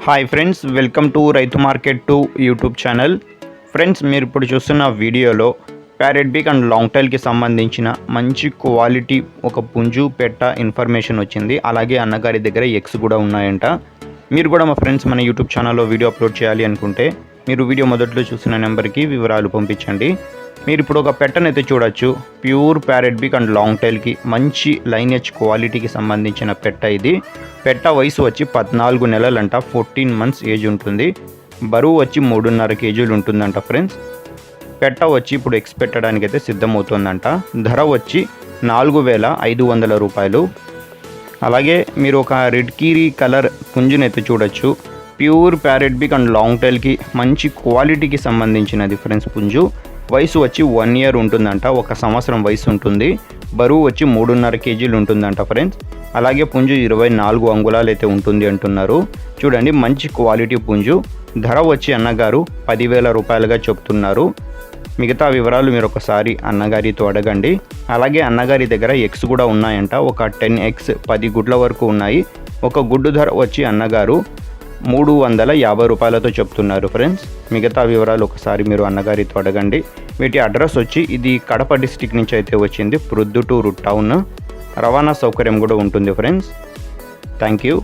Hi friends, welcome to రైతు market 2 YouTube channel. Friends, మీరు ఇప్పుడు చూస్తున్న వీడియోలో ప్యారెట్ బిగ్ అండ్ లాంగ్ టైల్కి సంబంధించిన మంచి క్వాలిటీ ఒక పుంజు పెట్ట ఇన్ఫర్మేషన్ వచ్చింది. అలాగే అన్నగారి దగ్గర ఎగ్స్ కూడా ఉన్నాయంట. మీరు కూడా మా ఫ్రెండ్స్ మన యూట్యూబ్ ఛానల్లో వీడియో అప్లోడ్ చేయాలి అనుకుంటే మీరు వీడియో మొదట్లో చూసిన నెంబర్కి వివరాలు పంపించండి. మీరు ఇప్పుడు ఒక పెట్టనైతే చూడొచ్చు. Pure parrot big and long టైల్కి మంచి లైనేజ్ క్వాలిటీకి సంబంధించిన పెట్ట ఇది. పెట్ట వయసు వచ్చి 14 నెలలంట, 14 మంత్స్ ఏజ్ ఉంటుంది. బరువు వచ్చి 3.5 కేజీలు ఉంటుందంట ఫ్రెండ్స్. పెట్ట వచ్చి ఇప్పుడు ఎగ్స్ పెట్టడానికి అయితే సిద్ధమవుతుందంట. ధర వచ్చి 4,500 రూపాయలు. అలాగే మీరు ఒక రెడ్ కీరీ కలర్ పుంజునైతే చూడొచ్చు. Pure parrot big and long టైల్కి మంచి క్వాలిటీకి సంబంధించినది ఫ్రెండ్స్. పుంజు వయసు వచ్చి 1 ఇయర్ ఉంటుందంట, 1 సంవత్సరం వయసు ఉంటుంది. బరువు వచ్చి 3.5 కేజీలు ఉంటుందంట ఫ్రెండ్స్. అలాగే పుంజు 24 అంగుళాలు అయితే ఉంటుంది అంటున్నారు. చూడండి, మంచి క్వాలిటీ పుంజు. ధర వచ్చి అన్నగారు 10,000 రూపాయలుగా చెప్తున్నారు. మిగతా వివరాలు మీరు ఒకసారి అన్నగారితో అడగండి. అలాగే అన్నగారి దగ్గర ఎగ్స్ కూడా ఉన్నాయంట. ఒక 10 ఎగ్స్ 10 గుడ్ల వరకు ఉన్నాయి. ఒక గుడ్డు ధర వచ్చి అన్నగారు 350 రూపాయలతో చెప్తున్నారు ఫ్రెండ్స్. మిగతా వివరాలు ఒకసారి మీరు అన్నగారితో అడగండి. వీటి అడ్రస్ వచ్చి ఇది కడప డిస్టిక్ నుంచి అయితే వచ్చింది. ప్రొద్దుటూరు టౌన్. రవాణా సౌకర్యం కూడా ఉంటుంది ఫ్రెండ్స్. Thank you.